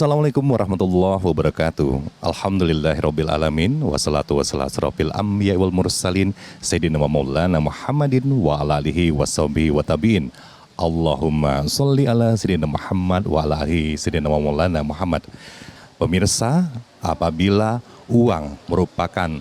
Assalamualaikum warahmatullahi wabarakatuh. Alhamdulillahirabbil alamin wassalatu wassalamu asrofil anbiya'i wal mursalin sayyidina wa maulana Muhammadin wa ala alihi washabihi wa tabi'in. Allahumma sholli ala sayyidina Muhammad wa ala alihi sayyidina wa maulana Muhammad. Pemirsa, apabila uang merupakan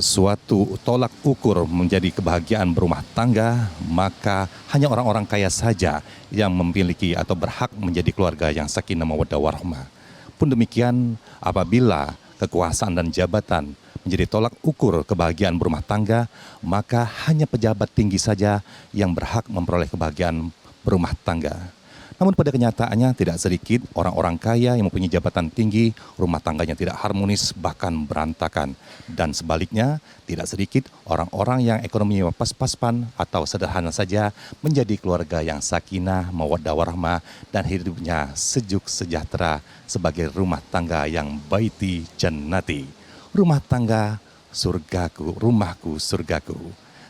suatu tolak ukur menjadi kebahagiaan berumah tangga, maka hanya orang-orang kaya saja yang memiliki atau berhak menjadi keluarga yang sakinah mawaddah warahmah. Pun demikian, apabila kekuasaan dan jabatan menjadi tolak ukur kebahagiaan berumah tangga, maka hanya pejabat tinggi saja yang berhak memperoleh kebahagiaan berumah tangga. Namun pada kenyataannya tidak sedikit orang-orang kaya yang mempunyai jabatan tinggi, rumah tangganya tidak harmonis bahkan berantakan. Dan sebaliknya tidak sedikit orang-orang yang ekonominya pas-paspan atau sederhana saja menjadi keluarga yang sakinah, mawaddah warahmah dan hidupnya sejuk sejahtera sebagai rumah tangga yang baiti jannati. Rumah tangga surgaku, rumahku surgaku.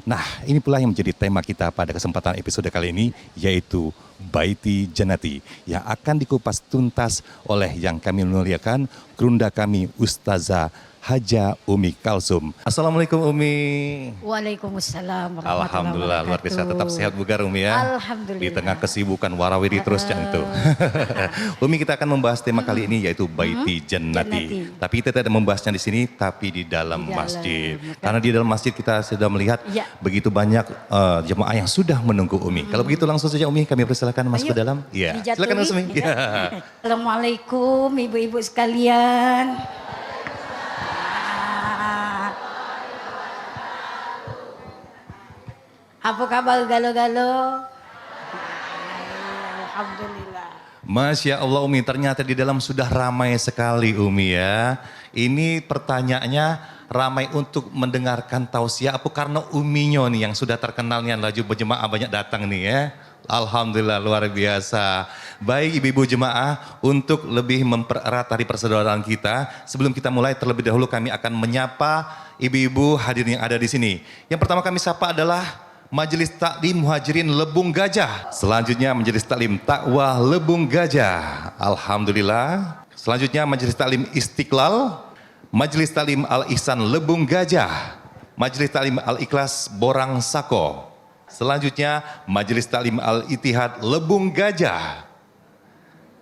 Nah, ini pula yang menjadi tema kita pada kesempatan episode kali ini, yaitu Baiti Jannati, yang akan dikupas tuntas oleh yang kami muliakan, Grunda kami Ustazah Haja Umi Kalsum. Assalamualaikum Umi. Waalaikumsalam warahmatullahi Alhamdulillah, luar biasa, tetap sehat bugar Umi ya. Alhamdulillah. Di tengah kesibukan warawiri terus jantung. Umi, kita akan membahas tema kali ini yaitu Baiti Jannati. Tapi kita tidak membahasnya di sini, tapi di dalam masjid. Karena di dalam masjid kita sudah melihat begitu banyak jemaah yang sudah menunggu Umi. Kalau begitu langsung saja Umi, kami persilakan masuk ke dalam. Iya. Silakan Umi. Ya. Assalamualaikum ibu-ibu sekalian. Apa kabar galo-galo? Alhamdulillah. Masya Allah Umi, ternyata di dalam sudah ramai sekali Umi ya. Ini pertanyaannya ramai untuk mendengarkan tausiah apa karena Uminya nih yang sudah terkenal nih laju berjemaah banyak datang nih ya. Alhamdulillah luar biasa. Baik ibu-ibu jemaah, untuk lebih mempererat tali persaudaraan kita, sebelum kita mulai terlebih dahulu kami akan menyapa ibu-ibu hadirin yang ada di sini. Yang pertama kami sapa adalah Majelis Taklim Muhajirin Lebung Gajah. Selanjutnya Majelis Taklim Taqwa Lebung Gajah. Alhamdulillah. Selanjutnya Majelis Taklim Istiqlal, Majelis Taklim Al-Ihsan Lebung Gajah, Majelis Taklim Al-Ikhlas Borang Sako. Selanjutnya Majelis Taklim Al-Ittihad Lebung Gajah.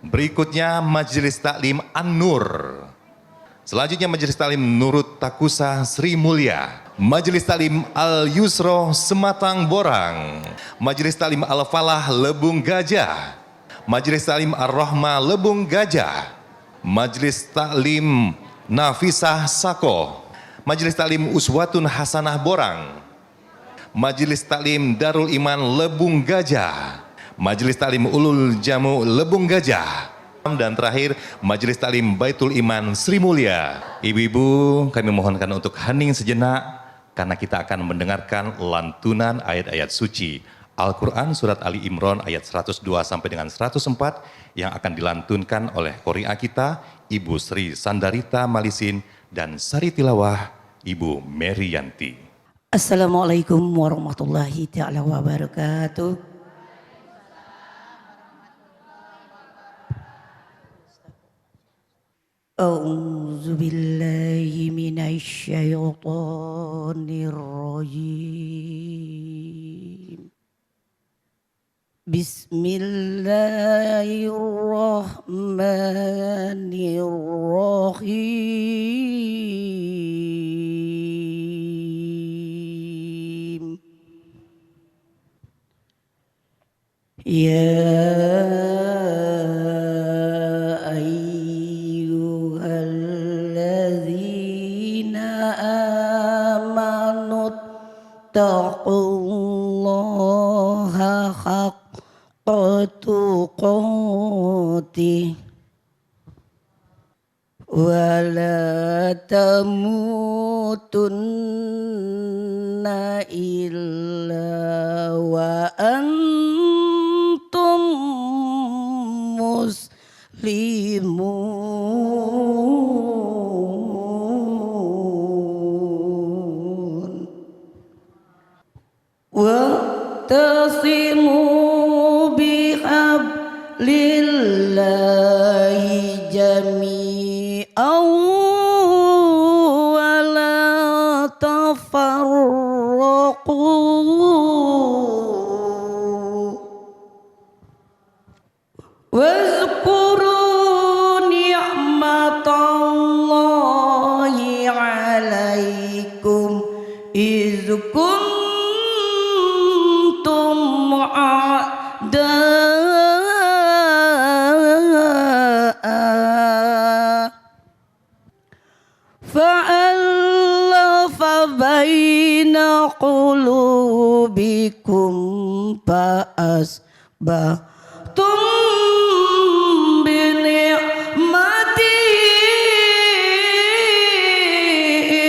Berikutnya Majelis Taklim An-Nur. Selanjutnya Majelis Taklim Nurut Takusa Sri Mulia. Majelis Taklim Al-Yusro Sematang Borang. Majelis Taklim Al-Falah Lebung Gajah. Majelis Taklim Ar-Rahmah Lebung Gajah. Majelis Taklim Nafisah Sako. Majelis Taklim Uswatun Hasanah Borang. Majelis Taklim Darul Iman Lebung Gajah. Majelis Taklim Ulul Jamu Lebung Gajah. Dan terakhir Majelis Taklim Baitul Iman Sri Mulia. Ibu-ibu, kami mohonkan untuk hening sejenak karena kita akan mendengarkan lantunan ayat-ayat suci Al-Quran Surat Ali Imran ayat 102 sampai dengan 104 yang akan dilantunkan oleh Qori'ah kita Ibu Sri Sandarita Malisin dan Sari Tilawah Ibu Merianti. Assalamualaikum warahmatullahi ta'ala wabarakatuh. A'udzu billahi minasy syaithanir rajim. Bismillahirrahmanirrahim. Taqullaha haqqa tuqatih wa la tamutunna illa wa antum muslimun. Wa'tasimu bihablillahi إذ كنتم أعداء فألف بين قلوبكم فأصبحتم بنعمتي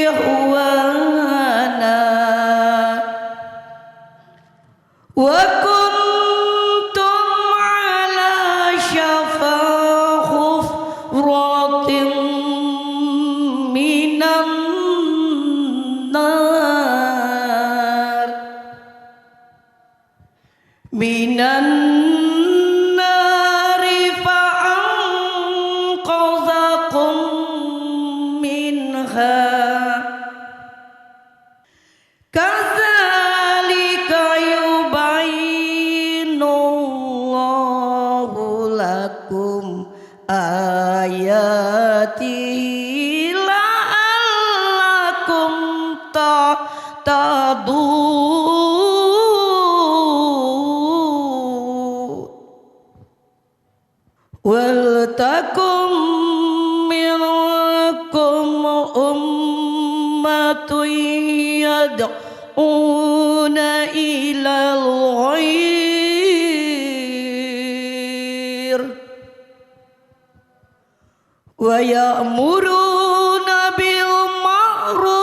إخوانا وكنتم على شفا حفرة من النار فأنقذكم منها كذلك يبين الله لكم آياته لعلكم تهتدون ولتكن منكم أمة يدعون إلى الخير ويأمرون بالمعروف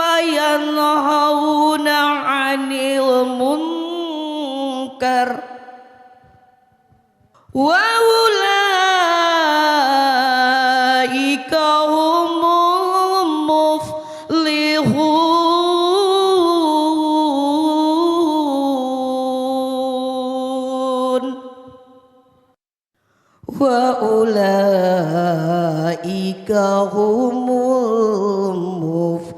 وينهون عن المنكر وأولئك هم المفلحون وأولئك هم المفلحون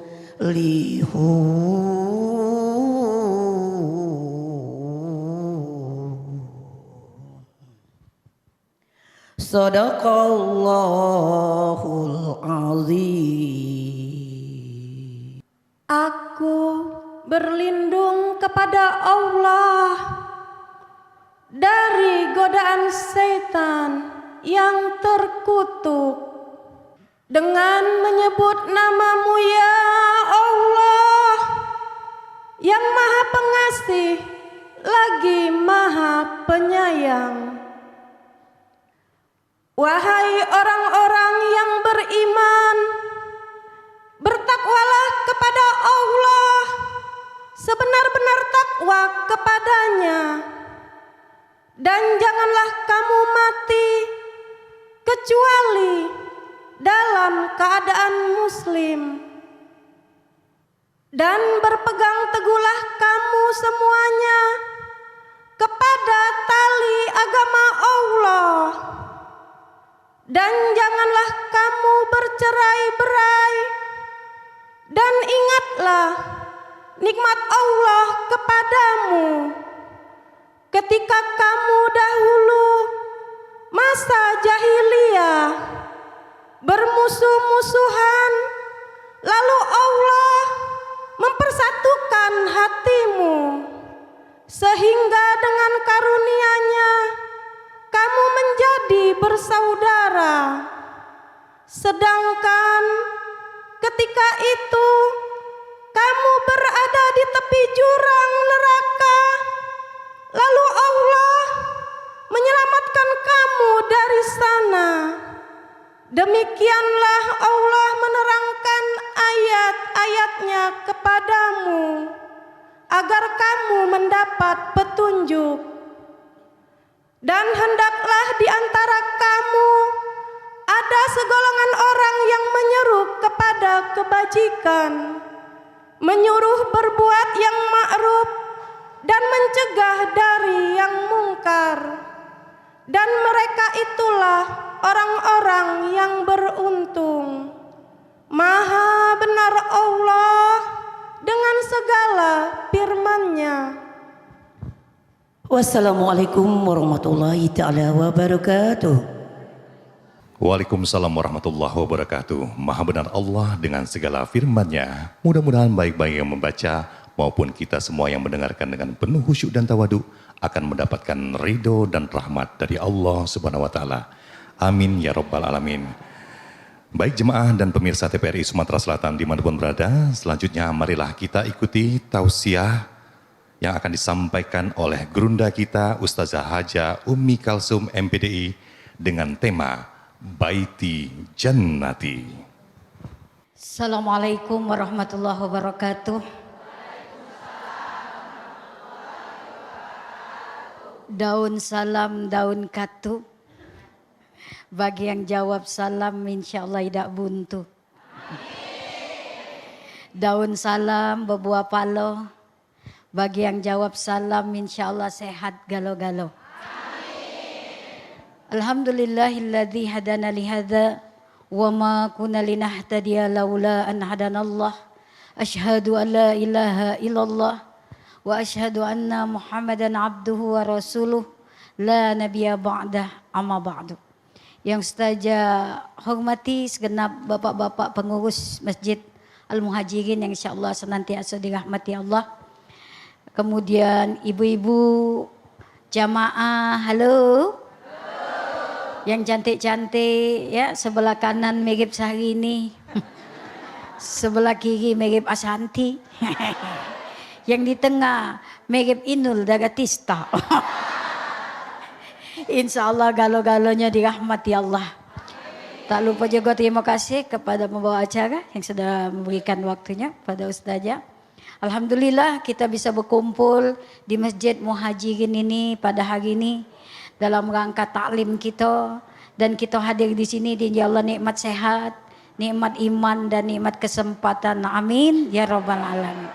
Sadaqallahul azim. Aku berlindung kepada Allah dari godaan setan yang terkutuk dengan menyebut nama-Mu ya Allah yang Maha Pengasih lagi Maha Penyayang. Wahai orang-orang yang beriman, bertakwalah kepada Allah sebenar-benar takwa kepadanya, dan janganlah kamu mati kecuali dalam keadaan muslim, dan berpegang teguhlah kamu semuanya kepada tali agama Allah, dan janganlah kamu bercerai-berai, dan ingatlah nikmat Allah kepadamu ketika kamu dahulu masa jahiliyah bermusuh-musuhan, lalu Allah mempersatukan hatimu sehingga dengan karunia-Nya kamu menjadi bersaudara. Sedangkan ketika itu kamu berada di tepi jurang neraka, lalu Allah menyelamatkan kamu dari sana. Demikianlah Allah menerangkan ayat-ayat-Nya kepadamu agar kamu mendapat petunjuk. Dan hendaklah di antara kamu ada segolongan orang yang menyeru kepada kebajikan, menyuruh berbuat yang ma'ruf dan mencegah dari yang mungkar. Dan mereka itulah orang-orang yang beruntung. Maha benar Allah dengan segala firman-Nya. Wassalamualaikum warahmatullahi ta'ala wabarakatuh. Waalaikumsalam warahmatullahi wabarakatuh. Maha benar Allah dengan segala firman-Nya. Mudah-mudahan baik-baik yang membaca maupun kita semua yang mendengarkan dengan penuh khusyuk dan tawadu akan mendapatkan ridho dan rahmat dari Allah Subhanahu wa taala. Amin ya rabbal alamin. Baik jemaah dan pemirsa TPRI Sumatera Selatan dimanapun berada, selanjutnya marilah kita ikuti tausiah yang akan disampaikan oleh Gurunda kita Ustazah Haja Ummi Kalsum MPDI dengan tema Baiti Jannati. Assalamualaikum warahmatullahi wabarakatuh. Daun salam, daun katu. Bagi yang jawab salam, insya Allah tidak buntu. Daun salam, berbuah palo. Bagi yang jawab salam, insya Allah sehat galo-galo. Alhamdulillahilladzi hadana lihada wa ma kunna linahtadiya laula an hadanallah. Asyhadu an la ilaha illallah wa asyhadu anna Muhammadan abduhu wa rasuluh la nabiyya ba'dah amma ba'du. Yang saja hormati segenap bapak-bapak pengurus Masjid Al-Muhajirin yang insyaallah senantiasa dirahmati Allah. Kemudian ibu-ibu jamaah, halo. Yang cantik-cantik ya, sebelah kanan mirip Syahrini. Sebelah kiri mirip Ashanti. Yang di tengah mirip Inul Daratista. Insya Allah galo-galonya dirahmati Allah. Tak lupa juga terima kasih kepada pembawa acara yang sudah memberikan waktunya pada Ustazah. Alhamdulillah kita bisa berkumpul di Masjid Muhajirin ini pada hari ini dalam rangka taklim kita, dan kita hadir di sini di Allah nikmat sehat, nikmat iman dan nikmat kesempatan. Amin ya rabbal alamin.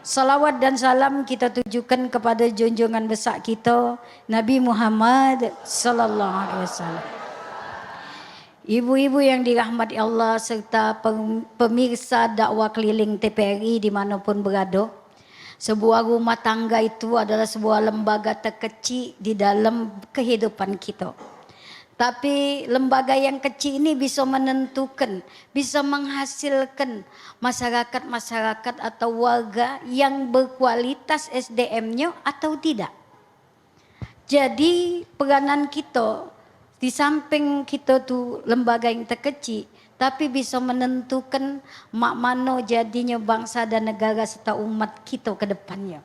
Salawat dan salam kita tujukan kepada junjungan besar kita Nabi Muhammad sallallahu alaihi wasallam. Ibu-ibu yang dirahmati Allah serta pemirsa dakwah keliling TPRI dimanapun berada. Sebuah rumah tangga itu adalah sebuah lembaga terkecil di dalam kehidupan kita. Tapi lembaga yang kecil ini bisa menentukan, bisa menghasilkan masyarakat-masyarakat atau warga yang berkualitas SDM-nya atau tidak. Jadi peranan kita di samping kita tuh lembaga yang terkecil, tapi bisa menentukan mak mano jadinya bangsa dan negara serta umat kita ke depannya.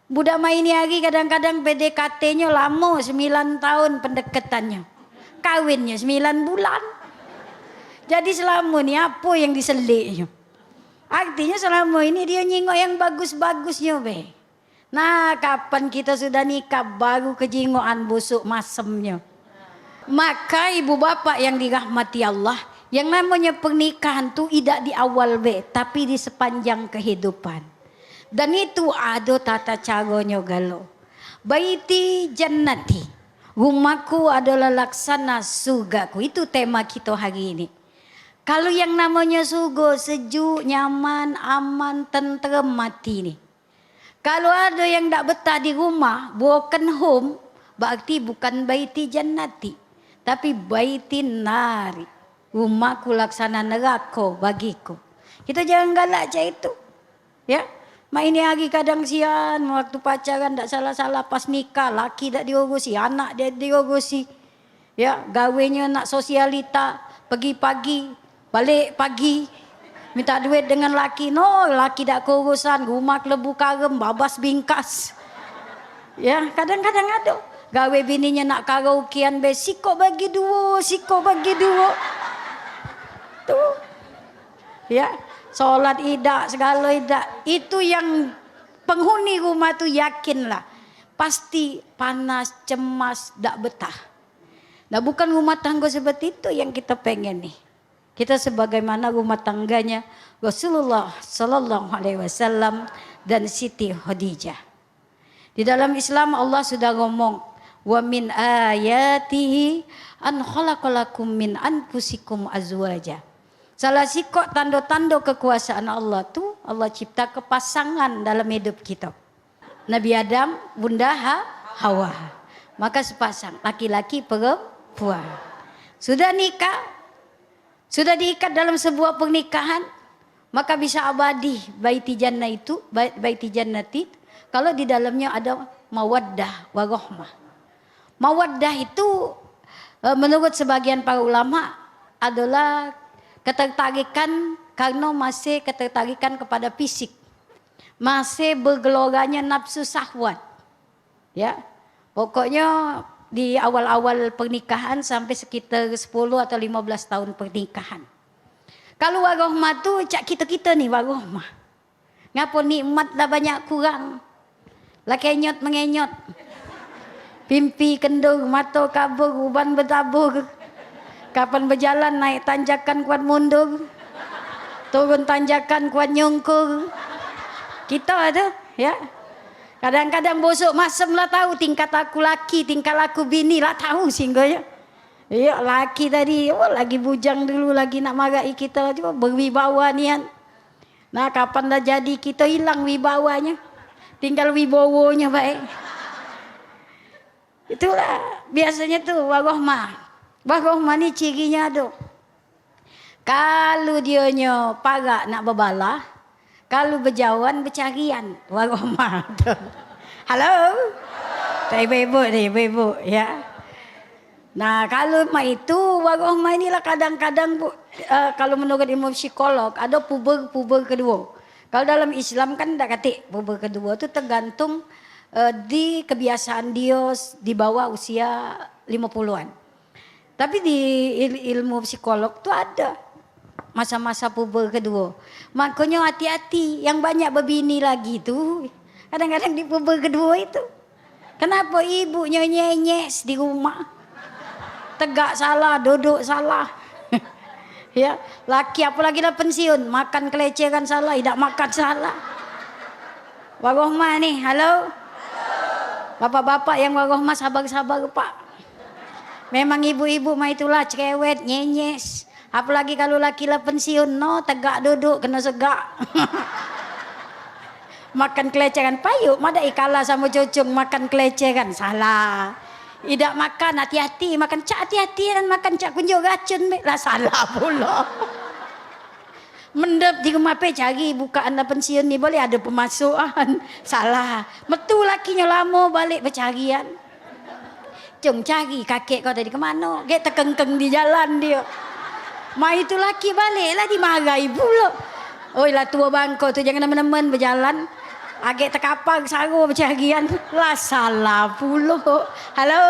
Budak main hari kadang-kadang PDKT-nya lama 9 tahun pendekatannya. Kawinnya 9 bulan. Jadi selama ini apa yang diseliknya? Artinya selama ini dia nyingok yang bagus-bagusnya be. Nah kapan kita sudah nikah baru kejingokan busuk masemnya. Maka ibu bapak yang dirahmati Allah, yang namanya pernikahan tuh tidak di awal be, tapi di sepanjang kehidupan. Dan itu ada tata caranya galo. Baiti jannati, rumahku adalah laksana surgaku. Itu tema kita hari ini. Kalau yang namanya surga sejuk, nyaman, aman, tenteram mati nih. Kalau ada yang tak betah di rumah, broken home, berarti bukan baiti jannati, tapi baiti nari. Rumahku laksana neraka bagiku. Kita jangan galak macam itu. Ya. Mak ini hari kadang sian waktu pacaran tak salah-salah pas nikah laki tak diurusi, anak dia diurusi. Ya, gawenya nak sosialita, pergi pagi, balik pagi. Minta duit dengan laki, no, laki tak keurusan, rumah kelebu karem, babas bingkas. Ya, kadang-kadang ada. Gawe bininya nak karaokean be, siko bagi dua. Tuh. Ya, solat idak, segala idak. Itu yang penghuni rumah tu yakinlah. Pasti panas, cemas, tak betah. Nah bukan rumah tangga seperti itu yang kita pengen nih. Kita sebagaimana rumah tangganya Rasulullah Sallallahu Alaihi Wasallam dan Siti Khadijah. Di dalam Islam Allah sudah ngomong, wa min ayatihi an khalaqalakum min anfusikum azwaja. Salah sikok tanda-tanda kekuasaan Allah tuh Allah cipta kepasangan dalam hidup kita. Nabi Adam, Bunda Hawa. Maka sepasang laki-laki perempuan. sudah nikah, sudah diikat dalam sebuah pernikahan, maka bisa abadi baiti jannah itu, baiti jannati, kalau di dalamnya ada mawaddah warahmah. Mawaddah itu menurut sebagian para ulama adalah ketertarikan karena masih ketertarikan kepada fisik. Masih bergeloranya nafsu syahwat. Ya. Pokoknya di awal-awal pernikahan sampai sekitar 10 atau 15 tahun pernikahan. Kalau warahmah tu cak kita-kita ni warahmah. Ngapa nikmat dah banyak kurang. Lah kenyot mengenyot. Pimpi kendur, mata kabur, uban bertabur. Kapan berjalan naik tanjakan kuat mundur. Turun tanjakan kuat nyungkur. Kita ada, ya. Kadang-kadang bosok masem lah tahu tingkat aku laki, tingkat aku bini lah tahu singgahnya. Ya laki tadi, lagi bujang dulu lagi nak marahi kita juga berwibawa nian. Nah kapan dah jadi kita hilang wibawanya, tinggal wibawonya baik. Itulah biasanya tuh warahmah. Warahmah ni cirinya ada. Kalau dianya parak nak berbalah, kalau berjauhan bercarian, warahmah. Halo? Ibu-ibu ni, ibu-ibu ya. Nah kalau itu warahmah inilah kadang-kadang kalau menurut ilmu psikolog ada puber kedua. Kalau dalam Islam kan tak kata puber kedua tu tergantung di kebiasaan dia di bawah usia 50-an. Tapi di ilmu psikolog tu ada masa-masa puber kedua. Makanya hati-hati yang banyak berbini lagi tu kadang-kadang di puber kedua itu. Kenapa ibunya nyenyes di rumah? Tegak salah, duduk salah. Ya, laki apalagi dah pensiun, makan kelecehan salah, tidak makan salah. Warahmah ni, halo? Bapak-bapak yang warahmah sabar-sabar Pak. Memang ibu-ibu mah itulah cerewet, nyenyes. Apalagi kalau laki lah pensiun, no tegak duduk kena segak. Makan kelecehan payuk, mada kalah sama cocong makan kelecehan salah. Tidak makan hati-hati, makan cak hati-hati dan makan cak kunjuk racun lah salah pula. Mendep di rumah pe cari bukaan dah pensiun ni boleh ada pemasukan. Salah. Metu lakinya lama balik bercarian. Jom cari kakek kau tadi ke mana? Gek terkengkeng di jalan dia. Mai itu laki baliklah dimarahi pula. Oi lah tua bangko tu jangan teman-teman berjalan. Agak terkapang sarung bercarian. Lah salah pula. Halo.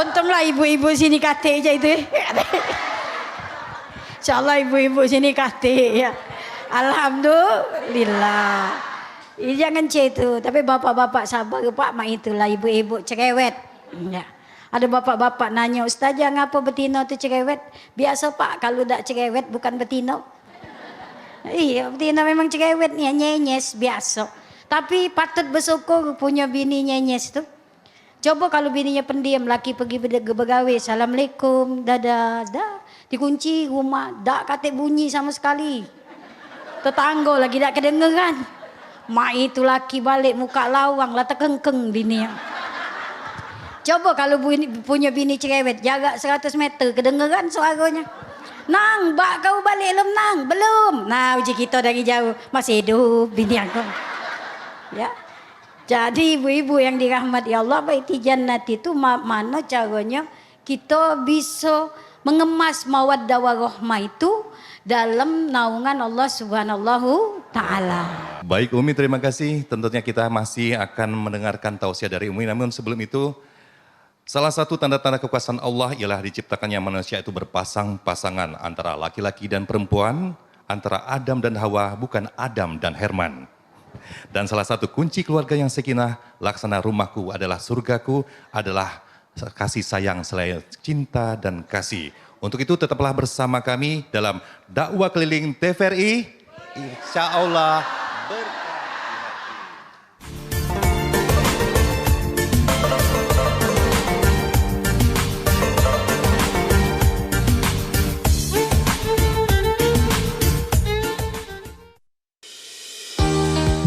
Untunglah ibu-ibu sini kata je itu. InsyaAllah ibu-ibu sini kata ya. Alhamdulillah. Jangan cek tu. Tapi bapak-bapak sabar Pak. Mak itulah ibu-ibu cerewet. Ya. Ada bapak-bapak nanya, Ustazah ngapa betina tu cerewet? Biasa Pak, kalau tak cerewet bukan betina. Iya, betina memang cerewet ni, nyenyes biasa. Tapi patut bersyukur punya bini nyenyes tu. Coba kalau bininya pendiam, laki pergi bergawe, Assalamualaikum, dadah, dah. Dikunci rumah, tak kata bunyi sama sekali. Tetangga lagi tak kedengeran. Mak itu laki balik muka lawang, lah terkengkeng bini. Coba kalau punya bini cerewet, jarak 100 meter, kedengeran suaranya. Nang, bak kau balik lem nang? Belum. Nah, uji kita dari jauh, masih hidup bini aku. Ya. Jadi ibu-ibu yang dirahmati Allah, baiti jannati itu mana caranya kita bisa mengemas mawaddah warahmah itu dalam naungan Allah Subhanahu taala. Baik Umi, terima kasih. Tentunya kita masih akan mendengarkan tausiah dari Umi. Namun sebelum itu, salah satu tanda-tanda kekuasaan Allah ialah diciptakannya manusia itu berpasang-pasangan antara laki-laki dan perempuan, antara Adam dan Hawa, bukan Adam dan Herman. Dan salah satu kunci keluarga yang sakinah, laksana rumahku adalah surgaku, adalah kasih sayang selain cinta dan kasih. Untuk itu tetaplah bersama kami dalam dakwah keliling TVRI. Insya Allah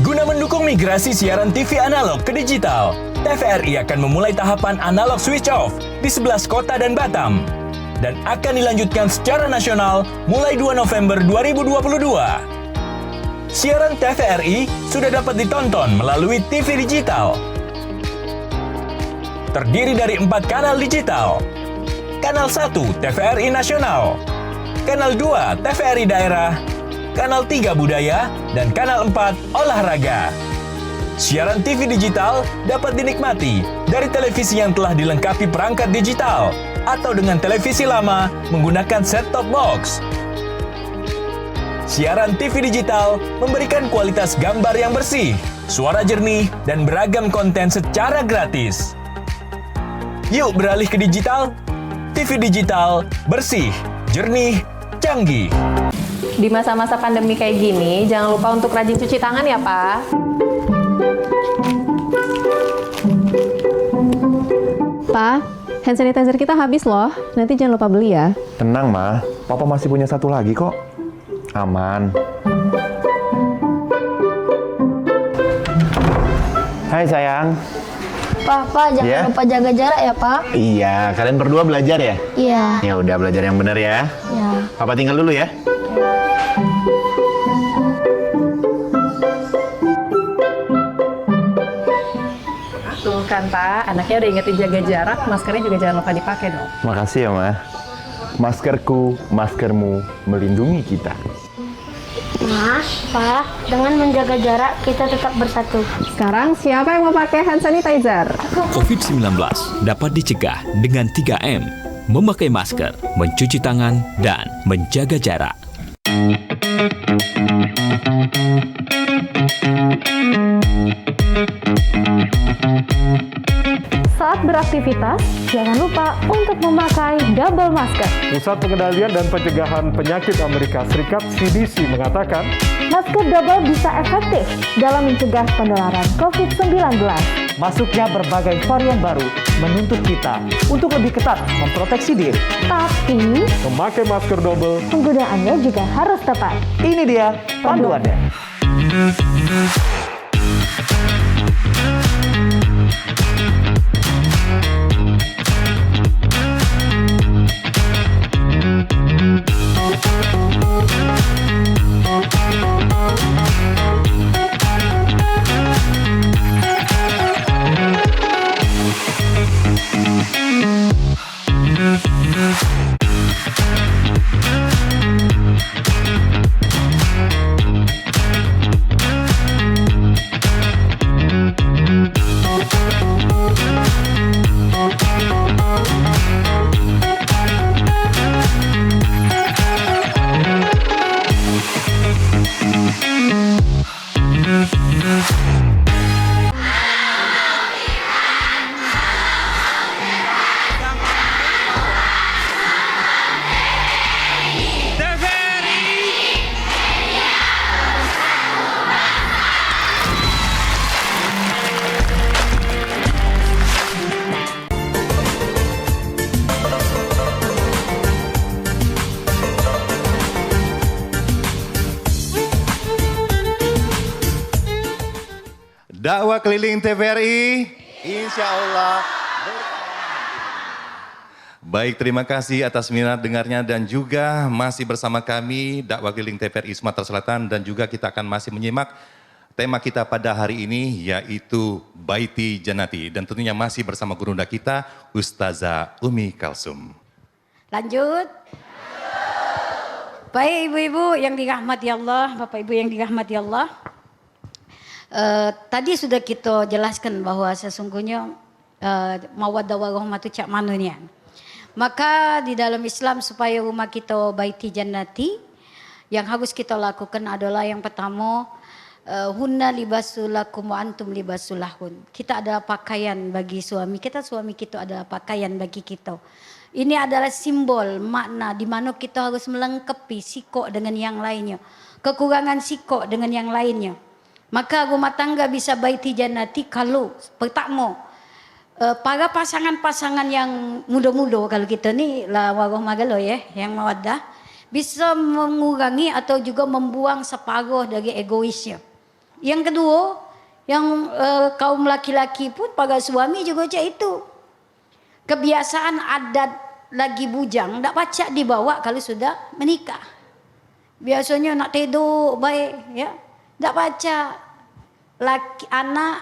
Guna mendukung migrasi siaran TV analog ke digital, TVRI akan memulai tahapan analog switch off di 11 kota dan Batam. dan akan dilanjutkan secara nasional mulai 2 November 2022. Siaran TVRI sudah dapat ditonton melalui TV digital. Terdiri dari 4 kanal digital. Kanal 1 TVRI Nasional, Kanal 2 TVRI Daerah, Kanal 3 Budaya, dan Kanal 4 Olahraga. Siaran TV digital dapat dinikmati dari televisi yang telah dilengkapi perangkat digital atau dengan televisi lama menggunakan set-top box. Siaran TV digital memberikan kualitas gambar yang bersih, suara jernih, dan beragam konten secara gratis. Yuk beralih ke digital. TV digital bersih, jernih, canggih. Di masa-masa pandemi kayak gini, jangan lupa untuk rajin cuci tangan ya, Pak. Pak, hand sanitizer kita habis loh. Nanti jangan lupa beli ya. Tenang, Ma. Papa masih punya satu lagi kok. Aman. Hai, sayang. Pak, jangan Ya? lupa jaga jarak ya, Pak. Iya, kalian berdua belajar ya? Iya. Ya udah, belajar yang benar ya. Ya. Papa tinggal dulu ya. Tuh kan, Pak. Anaknya udah ingetin jaga jarak, maskernya juga jangan lupa dipakai dong. Makasih ya, Ma. Maskerku, maskermu melindungi kita. Mas, Pak, dengan menjaga jarak kita tetap bersatu. Sekarang siapa yang mau pakai hand sanitizer? COVID-19 dapat dicegah dengan 3M, memakai masker, mencuci tangan, dan menjaga jarak. Saat beraktivitas, jangan lupa untuk memakai double masker. Pusat Pengendalian dan Pencegahan Penyakit Amerika Serikat (CDC) mengatakan, Masker double bisa efektif dalam mencegah penularan COVID-19. Masuknya berbagai varian baru menuntut kita untuk lebih ketat memproteksi diri. Tapi, memakai masker double penggunaannya juga harus tepat. Ini dia panduannya. Dakwah keliling TVRI, insya Allah. Baik, terima kasih atas minat dengarnya dan juga masih bersama kami dakwah keliling TVRI Sumatera Selatan dan juga kita akan masih menyimak tema kita pada hari ini yaitu Baiti Jannati dan tentunya masih bersama gurunda kita Ustazah Umi Kalsum. Lanjut. Baik ibu-ibu yang dirahmati Allah, bapak ibu yang dirahmati Allah. Tadi sudah kita jelaskan bahwa sesungguhnya mawaddah warahmah itu cak manunya. Maka di dalam Islam supaya rumah kita baiti jannati, yang harus kita lakukan adalah yang pertama, hunna libasul lakum wa antum libasul lahun. Kita adalah pakaian bagi suami kita, suami kita adalah pakaian bagi kita. Ini adalah simbol makna di mana kita harus melengkapi sikok dengan yang lainnya, kekurangan sikok dengan yang lainnya. Maka rumah tangga bisa baiti jannati kalau pertama para pasangan-pasangan yang muda-muda kalau kita ni lah warahmah galo ya yang mawaddah bisa mengurangi atau juga membuang separuh dari egoisnya. Yang kedua, yang kaum laki-laki pun para suami juga macam itu. Kebiasaan adat lagi bujang, tak pacak dibawa kalau sudah menikah. Biasanya nak tidur baik, ya, tak pacak. Laki, anak,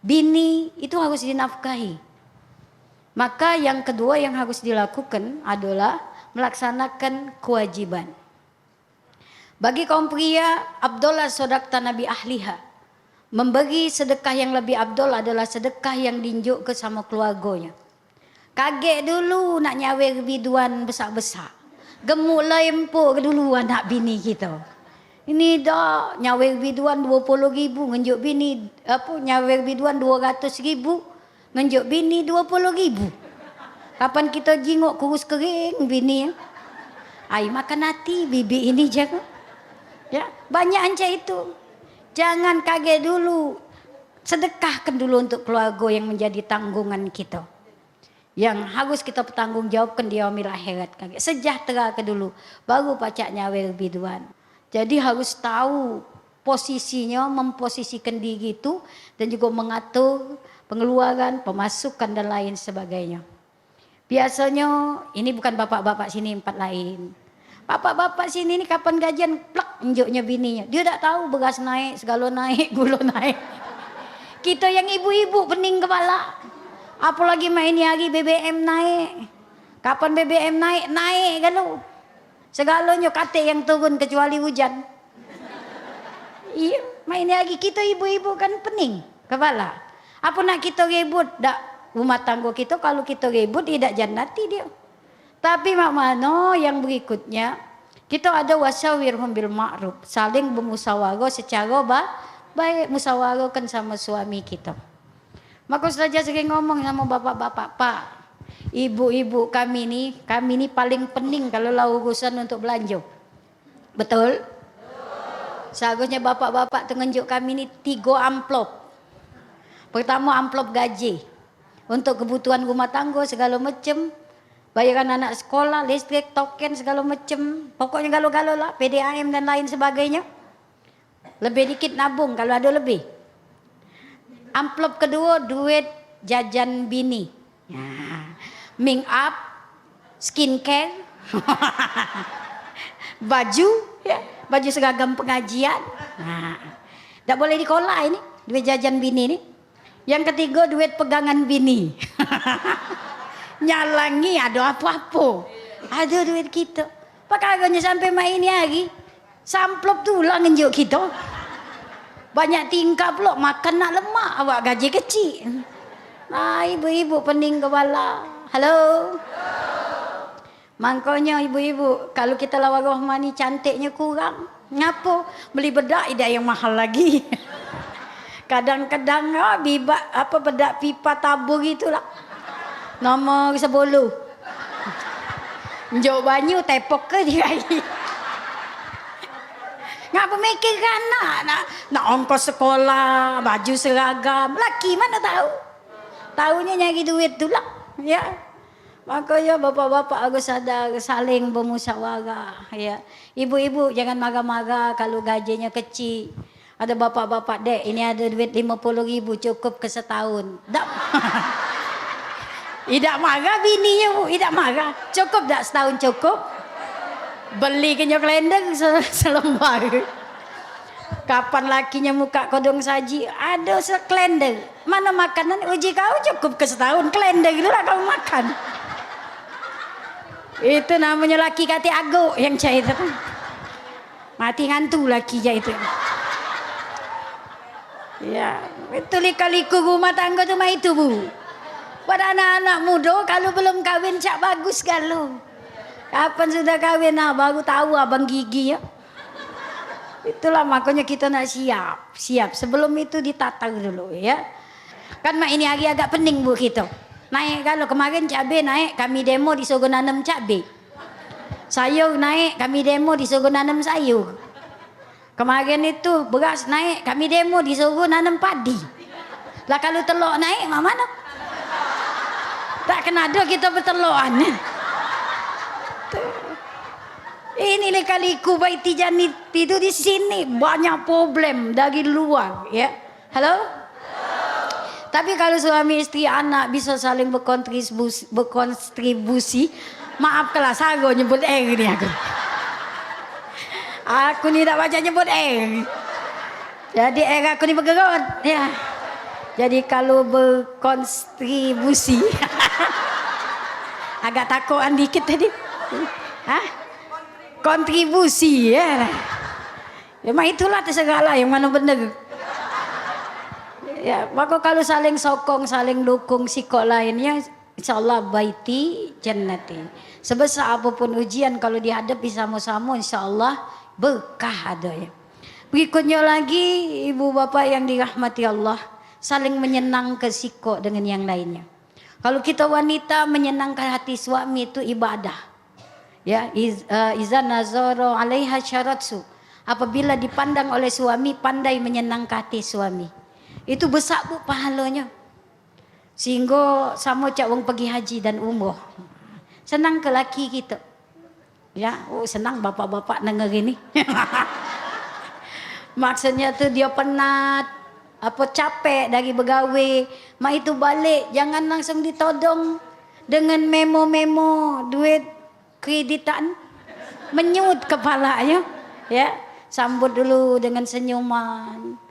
bini itu harus dinafkahi. Maka yang kedua yang harus dilakukan adalah melaksanakan kewajiban. Bagi kaum pria, Abdullah sodaqta Nabi ahliha. Memberi sedekah yang lebih abdul adalah sedekah yang diunjuk ke sama keluarganya. Kaget dulu nak nyawer biduan besar-besar. Gemuk lempuk dulu anak bini kita. Ini dah nyawer biduan 20.000 ngenjuk bini nyawer biduan 200.000 ngenjuk bini 20.000. Kapan kita jingok kurus kering bini ya? Ai makan hati bibi ini jaga. Ya, banyak aja itu. Jangan kaget dulu. Sedekahkan dulu untuk keluarga yang menjadi tanggungan kita. Yang harus kita bertanggungjawabkan di yaumil akhirat. Sejahtera ke dulu, baru pacak nyawer biduan. Jadi harus tahu posisinya, memposisikan diri itu, dan juga mengatur pengeluaran, pemasukan dan lain sebagainya. Biasanya ini bukan bapak-bapak sini, empat lain. Bapak-bapak sini ini kapan gajian plak unjuknya bininya. Dia tak tahu beras naik, segala naik, gula naik. Kita yang ibu-ibu pening kepala. Apalagi main hari BBM naik. Kapan BBM naik? Naik kan lu. Segalanya kata yang turun kecuali hujan. Iya, main hari kita ibu-ibu kan pening kepala. Apa nak kita ribut dak rumah tangga kita, kalau kita ribut tidak jannati dia. Tapi mak mano yang berikutnya, kita ada wasyawirhum bil ma'ruf, saling bermusyawarah secara baik, musyawarahkan sama suami kita. Maka saja sering ngomong sama bapak-bapak, Pak, ibu-ibu kami ini paling pening kalau lah urusan untuk belanja. Betul? Seharusnya bapak-bapak tengenjuk kami ini 3 amplop. Pertama amplop gaji untuk kebutuhan rumah tangga segala macam, bayaran anak sekolah, listrik, token segala macam, pokoknya galau-galau lah, PDAM dan lain sebagainya. Lebih dikit nabung kalau ada lebih. Amplop kedua duit jajan bini, make up, skincare, baju, ya, baju seragam pengajian. Tak boleh dikolah ini duit jajan bini ini. Yang ketiga duit pegangan bini. Nyalangi ada apa-apa, ada duit kita. Pakaganya sampai main hari, samplop tu lah ngenjuk kita. Banyak tingkap pula, makan nak lemak, awak gaji kecil. Nah, ibu-ibu pening kepala. Halo. Makanya ibu-ibu, kalau kita lawan Rahman ni cantiknya kurang. Ngapa? Beli bedak tidak yang mahal lagi. Kadang-kadang bedak pipa tabur itulah. Nama sebolu. Jauh banyu tepok ke dia. Ngapa mikir kan nak ongkos sekolah, baju seragam. Laki mana tahu? Tahunya nyari duit tu lah. Ya. Makanya bapak-bapak harus sadar, saling bermusyawarah. Ya. Ibu-ibu jangan marah-marah kalau gajinya kecil. Ada bapak-bapak, dek ini ada duit 50.000 cukup ke setahun. Tak. Tidak marah bininya bu, tidak marah. Cukup tak setahun cukup? Beli kenyok kalender selembar. Kapan lakinya muka kodong saji, ada sekelender. Mana makanan uji kau cukup ke setahun, kalender itu lah kau makan. Itu namanya laki kati ago yang cah itu. Mati ngantuk laki cah itu. Ya, itu lika-liku rumah tangga tu mah itu bu. Pada anak-anak muda kalau belum kawin cak bagus kalau. Kapan sudah kawin baru tahu abang gigi ya. Itulah makanya kita nak siap sebelum itu ditata dulu ya. Kan mak ini hari agak pening bu kita. Naik kalau kemarin cabai naik kami demo disuruh nanam cabai. Sayur naik kami demo disuruh nanam sayur. Kemarin itu beras naik kami demo disuruh nanam padi. Lah kalau telur naik mana? Tak kena ada kita berteluan. Ini lika-liku baik tijani itu di sini banyak problem dari luar ya. Halo? Tapi kalau suami istri anak bisa saling berkontribusi, maaf kalau sago nyebut ni aku. Aku ni tak baca nyebut Jadi aku ni bergerot. Ya. Jadi kalau berkontribusi, agak takutan dikit tadi. Kontribusi ya. Memang itulah terserahlah yang mana benar. Ya, maka kalau saling sokong, saling dukung sikok lainnya, insyaallah baiti jannati. Sebesar apapun ujian kalau dihadapi sama-sama, insyaallah berkah adanya. Berikutnya lagi, ibu bapak yang dirahmati Allah, saling menyenangkan sikok dengan yang lainnya. Kalau kita wanita menyenangkan hati suami itu ibadah. Ya, iza nazara 'alaiha syaratsu. Apabila dipandang oleh suami, pandai menyenangkan hati suami. Itu besar bu pahalanya. Sehingga sama cak wong pergi haji dan umrah. Senang ke laki kita. Ya, senang bapak-bapak denger ini. Maksudnya tuh dia penat, capek dari begawe, mak itu balik jangan langsung ditodong dengan memo-memo duit kreditan, menyut kepalanya, ya. Sambut dulu dengan senyuman.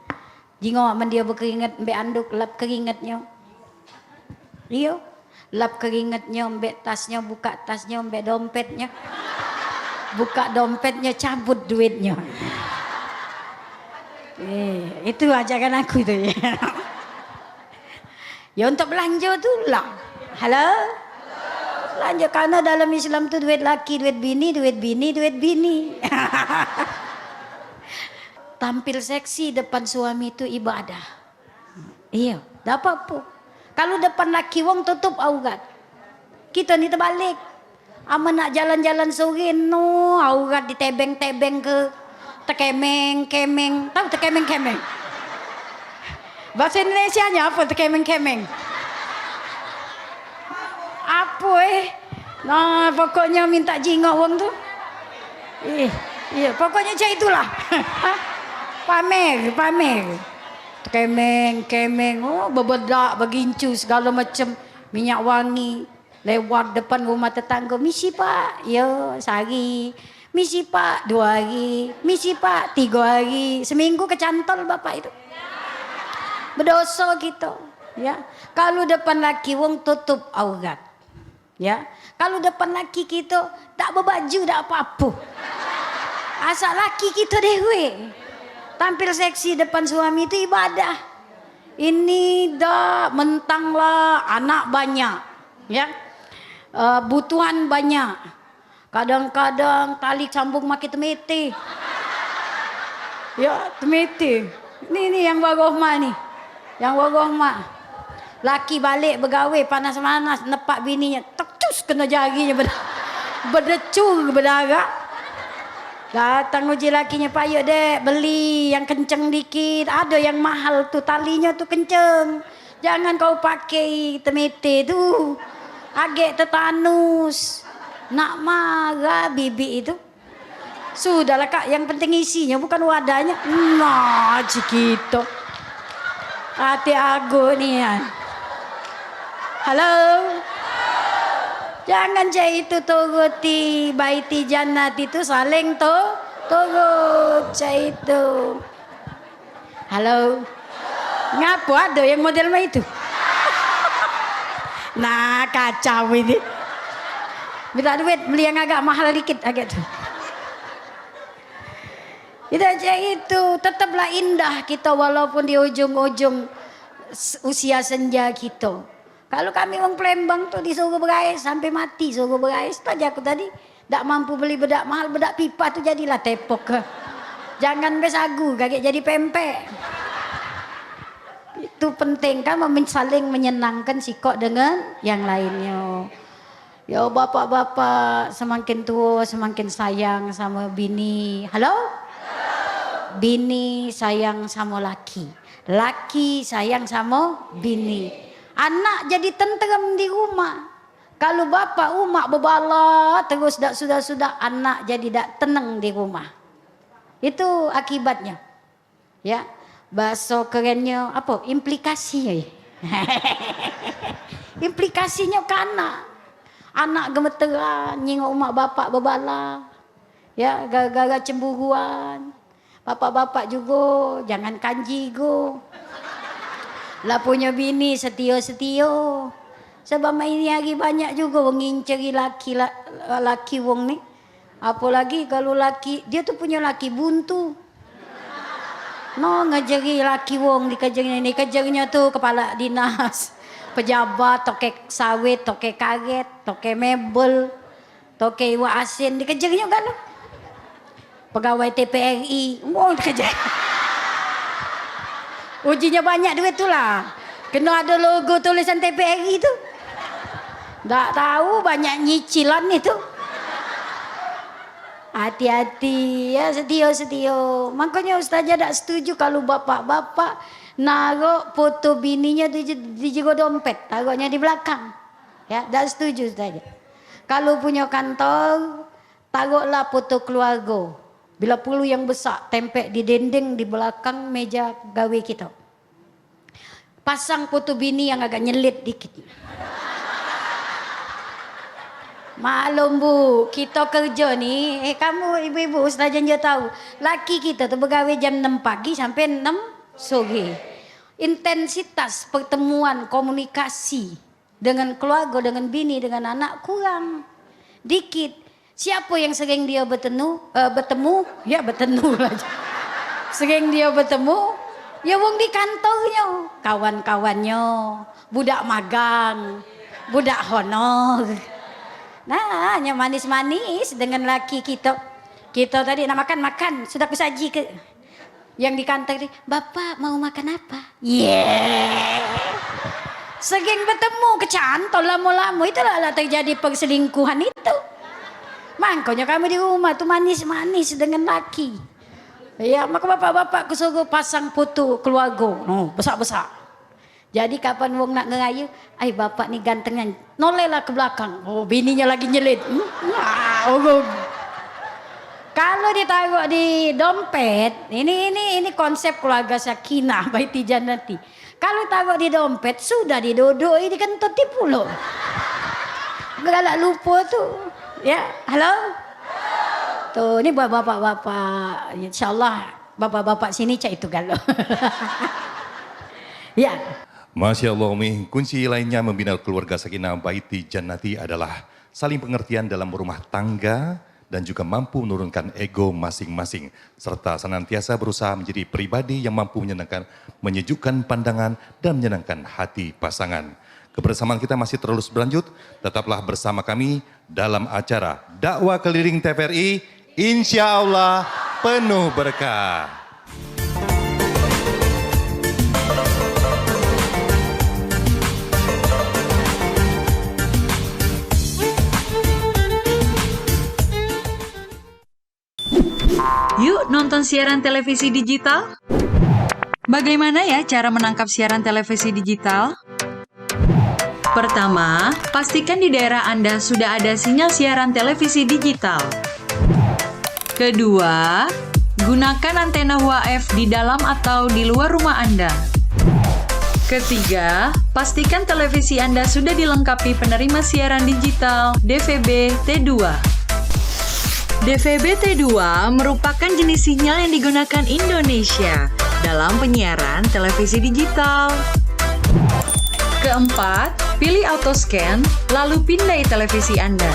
Jingok dia berkeringat, mbak anduk lap keringatnya. Iya, lap keringatnya, mbak tasnya, buka tasnya, mbak dompetnya. Buka dompetnya, cabut duitnya. Itu ajaran aku itu ya. Ya untuk belanja tu lah. Halo? Belanja karena dalam Islam tu duit laki, duit bini, duit bini, duit bini. Tampil seksi depan suami itu ibadah. Iya, dapat apa? Kalau depan laki wong tutup aurat. Kita ni terbalik. Ama nak jalan-jalan sore no aurat ditebeng-tebeng ke tekemeng-kemeng. Tahu tekemeng-kemeng? Bahasa Indonesianya apa tekemeng-kemeng? Apa Nah, pokoknya minta jingok wong tu. Iya, pokoknya macam itulah. Pamer. Kemeng, bebedak, begincu, segala macam. Minyak wangi, lewat depan rumah tetangga. Misi pak, ya sehari. Misi pak 2 hari. Misi pak 3 hari. Seminggu kecantol bapak itu. Berdosa kita. Ya. Kalau depan laki wong tutup aurat. Ya. Kalau depan laki kita tak berbaju, tak apa-apa. Asal laki kita dewe. Tampil seksi depan suami itu ibadah. Ini dah mentanglah anak banyak, ya, butuhan banyak. Kadang-kadang tali sambung makin temete. Ya temete. Ini yang bagoh mak ni, yang bagoh mak. Laki balik bergawe panas-panas nepak bininya, tekcus kena jarinya berdecur berdarah. Datang uji lakinya, Pak yuk dek beli yang kenceng dikit. Ada yang mahal tuh talinya tuh kenceng. Jangan kau pakai temete tuh. Agak tetanus. Nak marah bibi itu. Sudahlah kak, yang penting isinya bukan wadahnya. Nah cikito. Hati aku nih ya. Halo. Jangan cai itu turuti baiti jannat itu saling turut cai itu. Halo. Ngapa ada yang model itu? Nah kacau ini. Minta duit beli yang agak mahal dikit agak tuh. Tidak cai itu tetaplah indah kita walaupun di ujung-ujung usia senja kita. Kalau kami orang Palembang tuh disuruh berais sampai mati suruh berais. Tadi aku tadi tak mampu beli bedak mahal, bedak pipa tuh jadilah tepok. Jangan besagu, kaget jadi pempek. Itu penting kan saling menyenangkan sikok dengan yang lainnya. Ya bapak-bapak semakin tua semakin sayang sama bini. Halo? Bini sayang sama laki. Laki sayang sama bini. Anak jadi tenteram di rumah. Kalau bapak umak berbala terus dak sudah anak jadi dak tenang di rumah. Itu akibatnya. Ya. Bahasa kerennya apa? Implikasi. Implikasinya ke anak gemeteran nyingok mak bapak bebala, ya gara-gara cemburuan. Bapak-bapak juga jangan kanji go. Lah punya bini setio-setio. Sebab ini hari banyak juga mengincari laki wong ni. Apalagi kalau laki dia tuh punya laki buntu. No ngejari laki wong dikejarnya tuh kepala dinas, pejabat, tokek sawit, tokek karet, tokek mebel, tokek iwa asin dikejarnya kan. Pegawai TPRI, mau dikejar. Ujinya banyak duit tu lah. Kena ada logo tulisan TPRI tu. Tak tahu banyak nyicilan itu. Hati-hati ya, setio. Makanya Ustazah tak setuju kalau bapak-bapak naruh foto bininya di jego dompet, taruhnya di belakang. Ya, tak setuju Ustazah. Kalau punya kantor, taruhlah foto keluarga. Bila perlu yang besar, tempel di dinding di belakang meja gawe kita. Pasang foto bini yang agak nyelit dikit. Maklum Bu, kita kerja ni, kamu ibu-ibu Ustazah je tahu, laki kita tu bergawe jam 6 pagi sampai 6 sore. Intensitas pertemuan komunikasi dengan keluarga, dengan bini, dengan anak kurang. Dikit. Siapa yang sering dia bertemu? Ya bertemu aja. Sering dia bertemu, ya wong di kantornya, kawan-kawannya, budak magang, budak honor. Nah, hanya manis-manis dengan laki kita. Kita tadi nak makan, sudah kusaji ke yang di kantor ni, Bapak mau makan apa? Yeah. Sering bertemu kecantol lama-lama, itulah terjadi perselingkuhan itu. Makanya kami di rumah tu manis-manis dengan laki. Ya, maka bapak-bapak kusuruh pasang foto keluarga, besar-besar. Jadi kapan wong nak ngerayu, bapak ni gantengnya, nolelah ke belakang. Oh, bininya lagi nyelit. Kalau ditaruh di dompet, ini konsep keluarga sakinah, baiti jannati. Kalau taruh di dompet, sudah didodoi, dikentut di pulau. Galak lupa tu. Ya, halo? Tuh, ini buat bapak-bapak. InsyaAllah bapak-bapak sini cak itu galau. Ya. Masya Allah Umi, kunci lainnya membina keluarga sakinah baiti jannati adalah saling pengertian dalam rumah tangga dan juga mampu menurunkan ego masing-masing. Serta senantiasa berusaha menjadi pribadi yang mampu menyejukkan pandangan dan menyenangkan hati pasangan. Kebersamaan kita masih terus berlanjut, tetaplah bersama kami dalam acara Dakwah Keliling TVRI, insya Allah penuh berkah. Yuk nonton siaran televisi digital. Bagaimana ya cara menangkap siaran televisi digital? Pertama, pastikan di daerah Anda sudah ada sinyal siaran televisi digital. Kedua, gunakan antena UHF di dalam atau di luar rumah Anda. Ketiga, pastikan televisi Anda sudah dilengkapi penerima siaran digital DVB T2. DVB T2 merupakan jenis sinyal yang digunakan Indonesia dalam penyiaran televisi digital. Keempat, pilih autoscan, lalu pindai televisi Anda.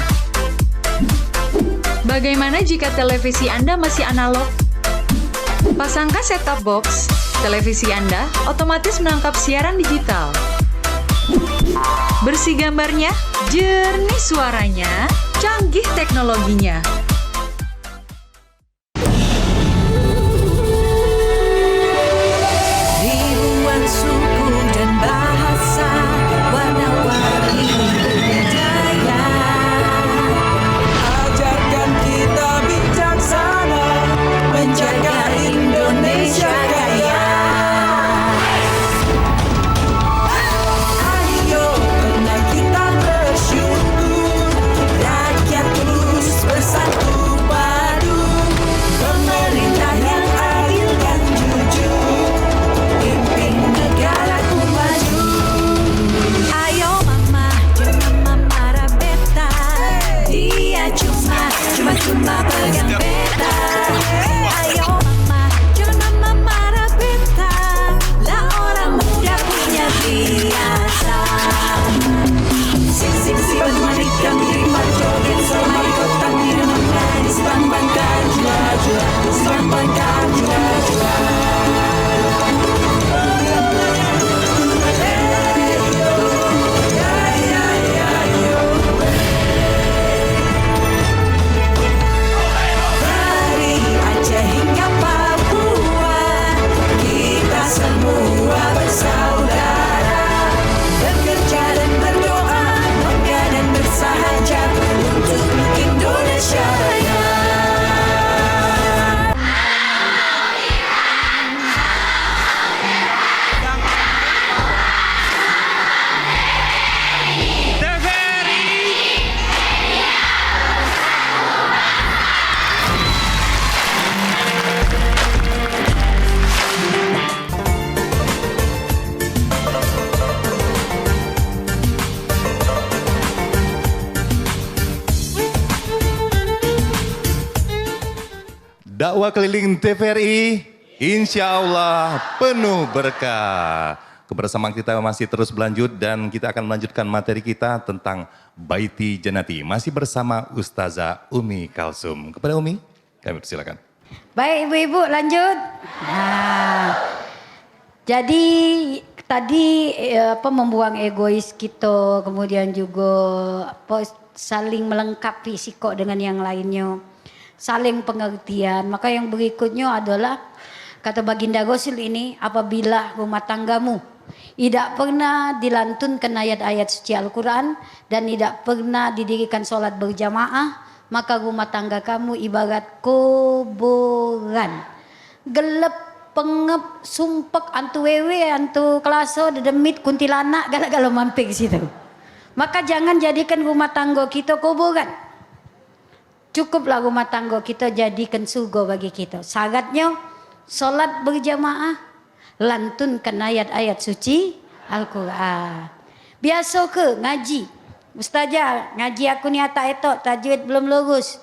Bagaimana jika televisi Anda masih analog? Pasangkan set-top box, televisi Anda otomatis menangkap siaran digital. Bersih gambarnya, jernih suaranya, canggih teknologinya. Rakyat terus bersatu. Dakwah keliling TVRI, insya Allah penuh berkah. Kebersamaan kita masih terus berlanjut dan kita akan melanjutkan materi kita tentang Baiti Jannati. Masih bersama Ustazah Umi Kalsum. Kepada Umi, kami persilakan. Baik ibu-ibu lanjut. Nah, jadi tadi membuang egois kita, kemudian juga saling melengkapi sikok dengan yang lainnya, saling pengertian. Maka yang berikutnya adalah kata baginda Rasul ini, apabila rumah tanggamu tidak pernah dilantunkan ayat-ayat suci Al-Quran dan tidak pernah didirikan sholat berjamaah, maka rumah tangga kamu ibarat kuburan. Gelap, pengep, sumpek, antu wewe, antu kelaso, dedemit, kuntilanak, galak-galak mampir situ. Maka jangan jadikan rumah tangga kita kuburan. Cukuplah rumah tangga kita jadikan surga bagi kita. Syaratnya sholat berjamaah, lantunkan ayat-ayat suci Al-Quran. Biasa ke ngaji? Ustazah, ngaji aku ni atak etok, tajwid belum lurus.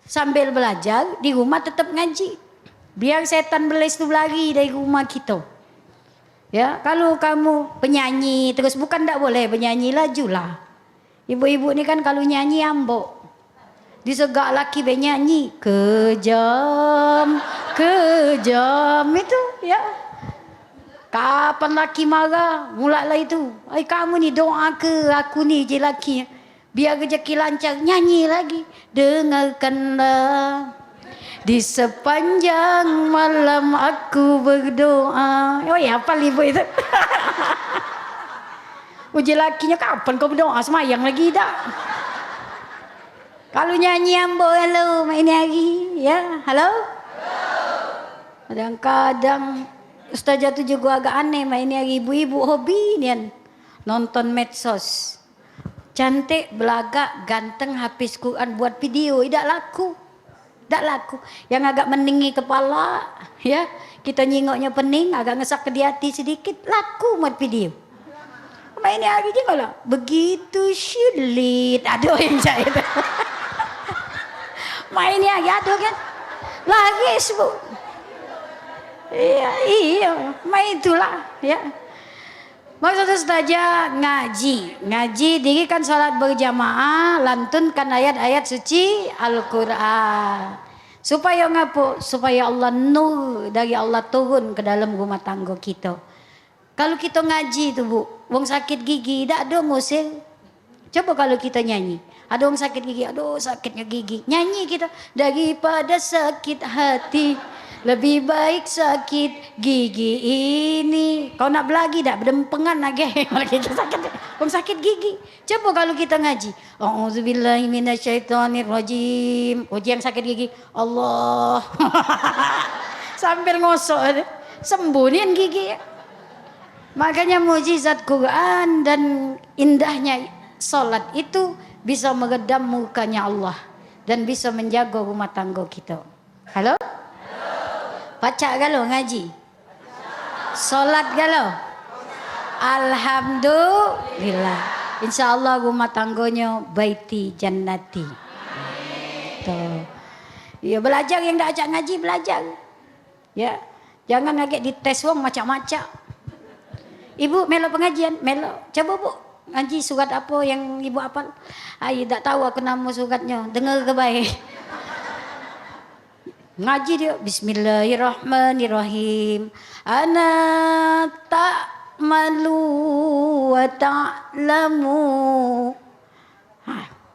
Sambil belajar, di rumah tetap ngaji. Biar setan belis tu berlari dari rumah kita. Ya, kalau kamu penyanyi terus, bukan tak boleh penyanyi, lajulah. Ibu-ibu ni kan kalau nyanyi ambok. Disegak laki bernyanyi, kejam, kejam itu ya. Kapan laki marah, mulalah itu. Ay, kamu ni doa ke aku ni je laki. Biar rezeki lancar, nyanyi lagi. Dengarkanlah. Di sepanjang malam aku berdoa. Oh ya, apa ibu itu? Uji lakinya kapan kau berdoa, semayang lagi tak? Kalau nyanyi ambo, halo, main hari. Ya, halo? Kadang-kadang Ustazah tu juga agak aneh, mainnya ibu-ibu hobi nian nonton medsos. Cantik, belagak, ganteng, habis Quran, buat video, tidak laku. Tidak laku. Yang agak meninggi kepala, ya, kita nyingoknya pening, agak ngesak ke di hati sedikit, laku buat video. Mainnya hari juga lah, begitu sulit, aduh yang saya itu. Mainnya aduh kan, lagi sebut. Iya, main itulah ya. Maksud Ustazah ngaji dirikan sholat berjamaah, lantunkan ayat-ayat suci Al-Quran. Supaya ngapo? Supaya Allah nur dari Allah turun ke dalam rumah tangga kita. Kalau kita ngaji tu bu, wong sakit gigi, tak ada ngusir. Coba kalau kita nyanyi, ada orang sakit gigi, aduh sakitnya gigi, nyanyi kita, daripada sakit hati lebih baik sakit gigi ini. Kau nak belagi tak berdempengan lagi kita sakit, orang sakit gigi. Coba kalau kita ngaji, auzubillahi minasyaitonirrajim, uji yang sakit gigi, Allah sambil ngosok sembuh nih gigi. Makanya mukjizat Quran dan indahnya salat itu bisa meredam murkanya Allah dan bisa menjaga rumah tangga kita. Halo? Pacak galau ngaji? Salat galau? Alhamdulillah. InsyaAllah rumah tangganya baiti jannati. Tuh. Ya, belajar yang tak ajak ngaji, belajar. Ya, jangan agak dites wong macam-macam. Ibu melo pengajian, melo. Coba bu, ngaji surat apa yang ibu hafal? Ay, tak tahu aku nama suratnya. Dengar ke baik. Ngaji dia, Bismillahirrahmanirrahim. Ana ta'malu wa ta'lamu.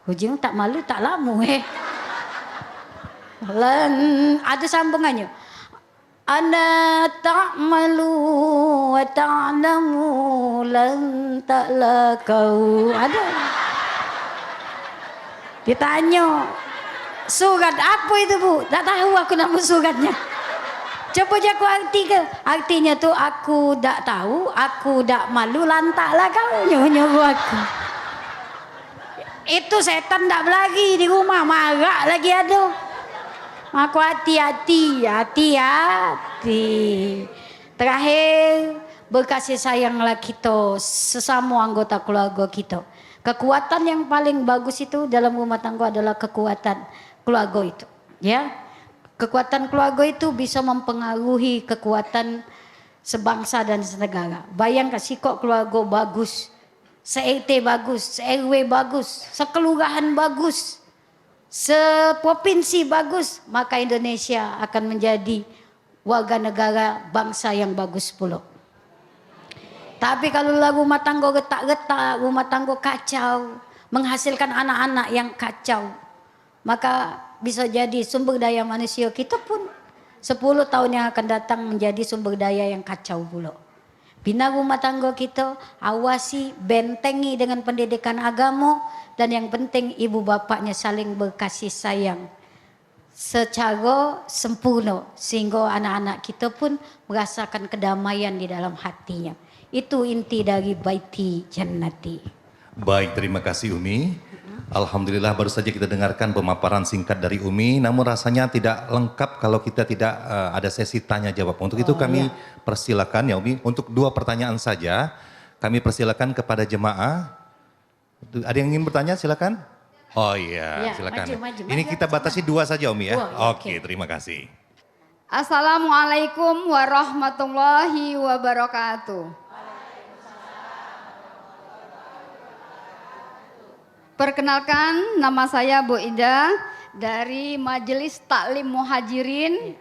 Hujung tak malu tak lamu ada sambungannya. Ana ta'malu wa ta'lamu lan ta'lakau. Ada. Ditanya, surat apa itu bu? Tak tahu aku nama suratnya. Coba je aku arti ke? Artinya tu aku tak tahu, aku tak malu, lantaklah kau nyuruh aku. Itu setan tak berlari di rumah, marah lagi ada. Aku hati-hati. Terakhir, berkasih sayanglah kita sesama anggota keluarga kita. Kekuatan yang paling bagus itu dalam rumah tangga adalah kekuatan keluarga itu, ya. Kekuatan keluarga itu bisa mempengaruhi kekuatan sebangsa dan senegara. Bayangkan sih kok keluarga bagus, se-RT bagus, se-RW bagus, sekelurahan bagus, seprovinsi bagus, maka Indonesia akan menjadi warga negara bangsa yang bagus pula. Tapi kalau rumah tangga retak-retak, rumah tangga kacau, menghasilkan anak-anak yang kacau, maka bisa jadi sumber daya manusia kita pun 10 tahun yang akan datang menjadi sumber daya yang kacau pula. Bina rumah tangga kita, awasi, bentengi dengan pendidikan agama, dan yang penting ibu bapaknya saling berkasih sayang secara sempurna sehingga anak-anak kita pun merasakan kedamaian di dalam hatinya. Itu inti dari Baiti Jannati. Baik, terima kasih Umi. Alhamdulillah baru saja kita dengarkan pemaparan singkat dari Umi, namun rasanya tidak lengkap kalau kita tidak ada sesi tanya jawab. Untuk itu kami persilakan ya Umi, untuk 2 pertanyaan saja kami persilakan kepada jemaah. Ada yang ingin bertanya silakan? Oh iya, silakan. Maju, Ini kita batasi 2 saja Umi ya. Oke, terima kasih. Assalamualaikum warahmatullahi wabarakatuh. Perkenalkan, nama saya Bu Ida dari Majelis Taklim Muhajirin.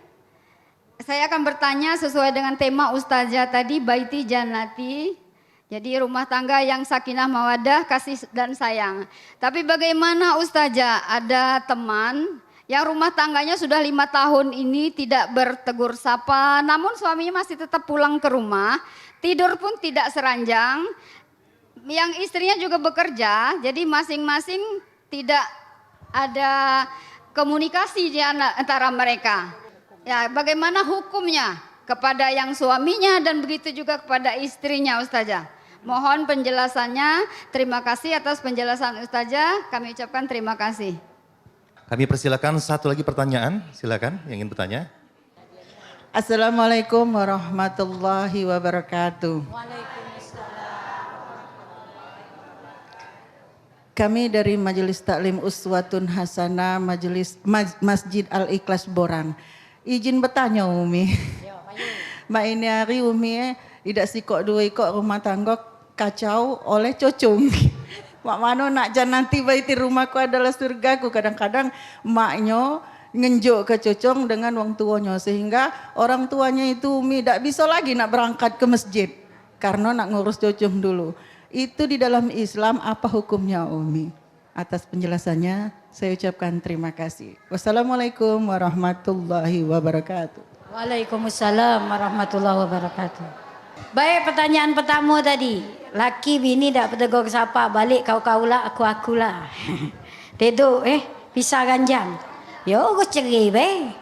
Saya akan bertanya sesuai dengan tema Ustazah tadi, Baiti Jannati. Jadi rumah tangga yang sakinah mawadah, kasih dan sayang. Tapi bagaimana Ustazah, ada teman yang rumah tangganya sudah 5 tahun ini tidak bertegur sapa, namun suaminya masih tetap pulang ke rumah, tidur pun tidak seranjang. Yang istrinya juga bekerja, jadi masing-masing tidak ada komunikasi di antara mereka. Ya, bagaimana hukumnya kepada yang suaminya dan begitu juga kepada istrinya Ustazah? Mohon penjelasannya. Terima kasih atas penjelasan Ustazah. Kami ucapkan terima kasih. Kami persilakan satu lagi pertanyaan, silakan yang ingin bertanya. Assalamualaikum warahmatullahi wabarakatuh. Kami dari Majelis Taklim Uswatun Hasanah Masjid Al-Ikhlas Borang. Izin bertanya Umi. Mak ini hari Umi tidak sikok 2 ikut rumah tangga kacau oleh cocong. Mak mana nak nanti baiti rumahku adalah surgaku. Kadang-kadang maknya ngenjuk ke cocong dengan wong tuanya. Sehingga orang tuanya itu Umi tidak bisa lagi nak berangkat ke masjid. Karena nak ngurus cocong dulu. Itu di dalam Islam apa hukumnya Umi? Atas penjelasannya saya ucapkan terima kasih. Wassalamualaikum warahmatullahi wabarakatuh. Waalaikumsalam warahmatullahi wabarakatuh. Baik, pertanyaan pertama tadi. Laki bini tak bertegur sapa, balik kau-kaulah aku-akulah. Tidur pisah ganjang. Ya urus cerai be.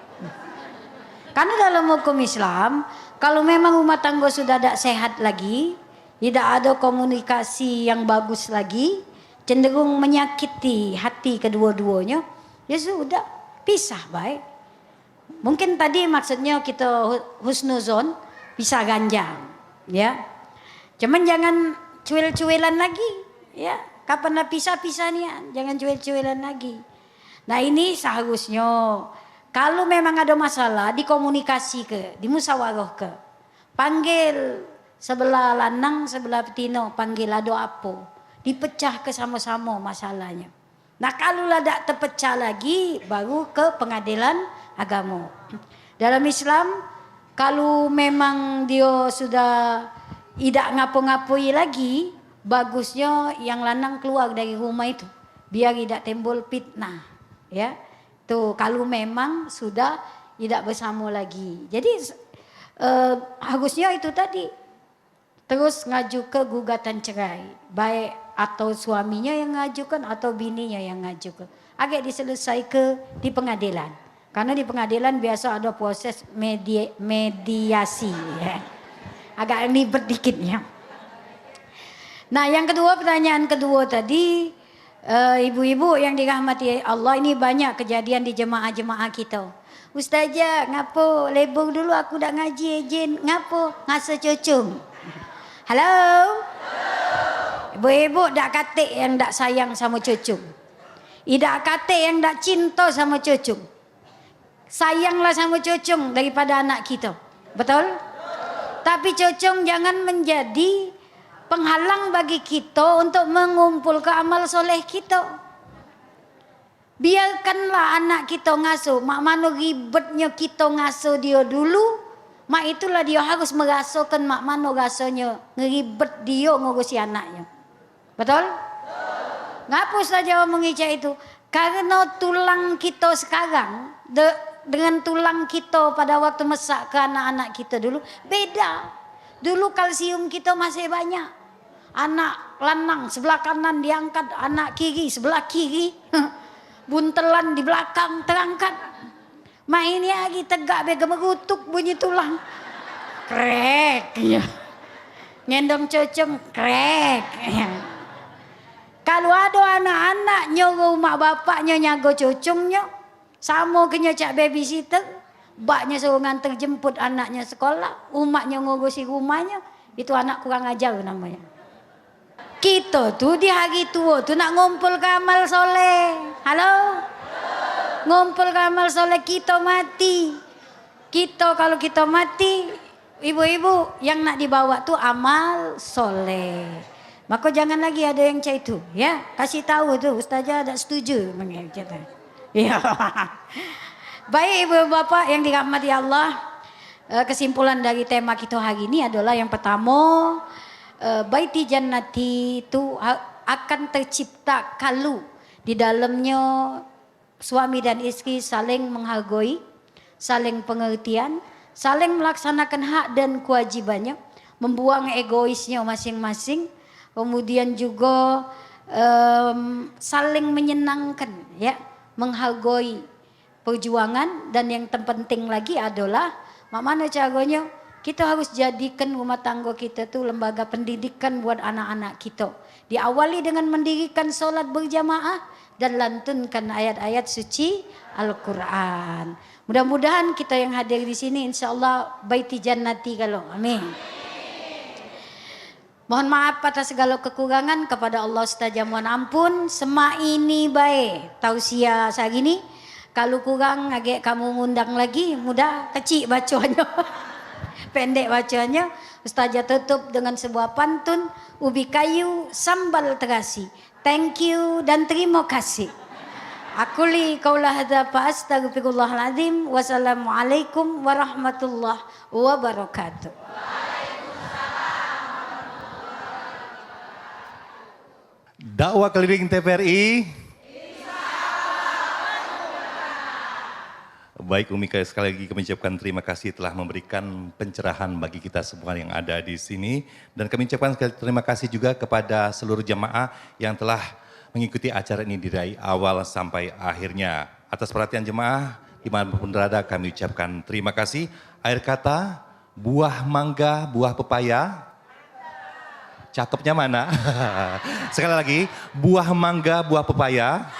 Karena dalam hukum Islam, kalau memang rumah tangga sudah tak sehat lagi, tidak ada komunikasi yang bagus lagi, cenderung menyakiti hati kedua-duanya, ya sudah pisah baik. Mungkin tadi maksudnya kita husnuzon, pisah ganjang, ya. Cuman jangan cuil-cuilan lagi, ya. Kapan nak pisah-pisah nih, jangan cuil-cuilan lagi. Nah ini seharusnya kalau memang ada masalah dikomunikasi ke, dimusyawarah ke, panggil sebelah lanang, sebelah betina, panggil ada apa. Dipecah ke sama-sama masalahnya. Nah kalau lah tak terpecah lagi, baru ke pengadilan agama. Dalam Islam, kalau memang dia sudah tidak ngapo-ngapoi lagi, bagusnya yang lanang keluar dari rumah itu. Biar tidak timbul fitnah. Ya, tuh kalau memang sudah tidak bersama lagi. Jadi harusnya itu tadi. Terus ngaju ke gugatan cerai, baik atau suaminya yang ngajukan atau bininya yang ngajukan. Agak diselesaikan ke di pengadilan. Karena di pengadilan biasa ada proses mediasi. Ya. Agak ribet dikit ya. Nah yang kedua, pertanyaan kedua tadi, ibu-ibu yang dirahmati Allah, ini banyak kejadian di jemaah-jemaah kita. Ustazah, ngapo lebur dulu aku dah ngaji izin, ngapo ngasa cocong. Halo? Ibu-ibu dak kate yang dak sayang sama cucu. Idak kate yang dak cinta sama cucu. sayanglah sama cocong daripada anak kita. Betul? Tapi cocong jangan menjadi penghalang bagi kita untuk mengumpulkan amal soleh kita. Biarkanlah anak kita ngasuh. Mak mana ribetnya kita ngasuh dia dulu. Mak itulah dia harus merasakan mak mana rasanya ngeribet dia ngurusi anaknya. Betul? Ngapa saja omong ijak itu? Karena tulang kita sekarang dengan tulang kita pada waktu masak ke anak-anak kita dulu beda. Dulu kalsium kita masih banyak. Anak lanang sebelah kanan diangkat, anak kiri sebelah kiri. Buntelan di belakang terangkat. Mainnya lagi tegak bega merutuk bunyi tulang. Krek. Ngendong cocong krek. Kalau ada anak-anak nyuruh mak bapaknya nyago cocongnya, sama kena cak babysitter, baknya suruh nganter jemput anaknya sekolah, umaknya ngurusi rumahnya, itu anak kurang ajar namanya. Kita tuh di hari tua tuh nak ngumpul ke amal soleh. Halo? Ngumpul ke amal soleh kita mati. Kalau kita mati, ibu-ibu yang nak dibawa tuh amal soleh. Maka jangan lagi ada yang cai itu, ya. Kasih tahu tuh, ustazah tak setuju mengenai. Ya. Baik ibu bapak yang dirahmati Allah, kesimpulan dari tema kita hari ini adalah yang pertama, baiti jannati itu akan tercipta kalau di dalamnya suami dan istri saling menghargai, saling pengertian, saling melaksanakan hak dan kewajibannya, membuang egoisnya masing-masing, kemudian juga saling menyenangkan, ya, menghargai perjuangan, dan yang terpenting lagi adalah mana caranya kita harus jadikan rumah tangga kita tuh lembaga pendidikan buat anak-anak kita. Diawali dengan mendirikan sholat berjamaah dan lantunkan ayat-ayat suci Al-Quran. Mudah-mudahan kita yang hadir di sini insya Allah baiti jannati kalau. Amin. Mohon maaf atas segala kekurangan, kepada Allah saja mohon ampun. Semak ini baik tausiah sehari ini. Kalau kurang agak kamu ngundang lagi, mudah kecil bacanya. Pendek bacanya. Ustazah tutup dengan sebuah pantun, ubi kayu sambal terasi. Thank you dan terima kasih. Aquli qaula hadza fa astaghfirullahaladzim. Wassalamualaikum warahmatullahi wabarakatuh. Dakwah keliling TVRI. Baik Umi, sekali lagi kami ucapkan terima kasih telah memberikan pencerahan bagi kita semua yang ada di sini. Dan kami ucapkan terima kasih juga kepada seluruh jamaah yang telah mengikuti acara ini dari awal sampai akhirnya. Atas perhatian jemaah, dimanapun berada kami ucapkan terima kasih. Akhir kata, buah mangga, buah pepaya. Cakepnya mana? Sekali lagi, buah mangga, buah pepaya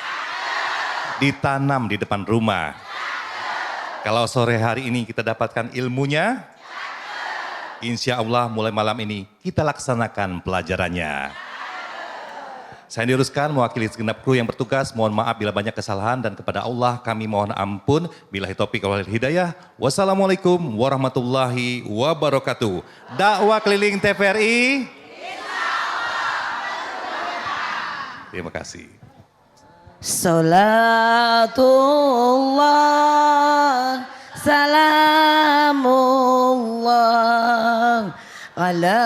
ditanam di depan rumah. Kalau sore hari ini kita dapatkan ilmunya, insya Allah mulai malam ini kita laksanakan pelajarannya. Saya diruskan mewakili segenap kru yang bertugas, mohon maaf bila banyak kesalahan, dan kepada Allah kami mohon ampun. Billahi taufiq wal hidayah. Wassalamualaikum warahmatullahi wabarakatuh. Dakwah keliling TVRI. Terima kasih. Salatullah salamullah ala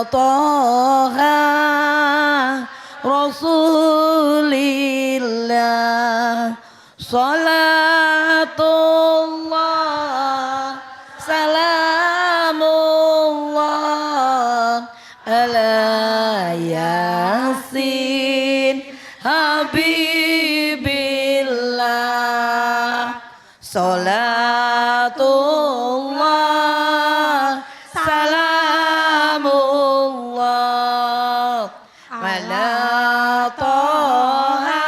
Taha Rasulillah. Salatullah salamullah ala Yasin Habibillah. Salatullah salamullah ala Taha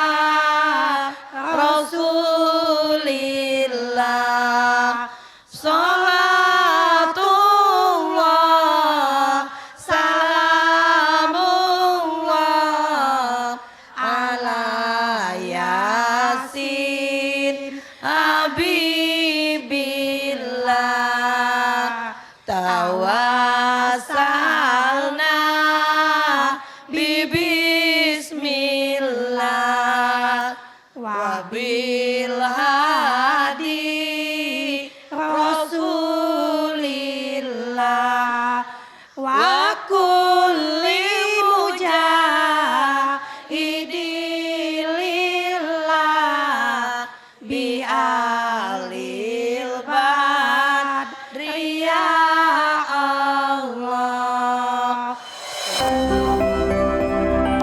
Rasul tawassalna bismillah wa bil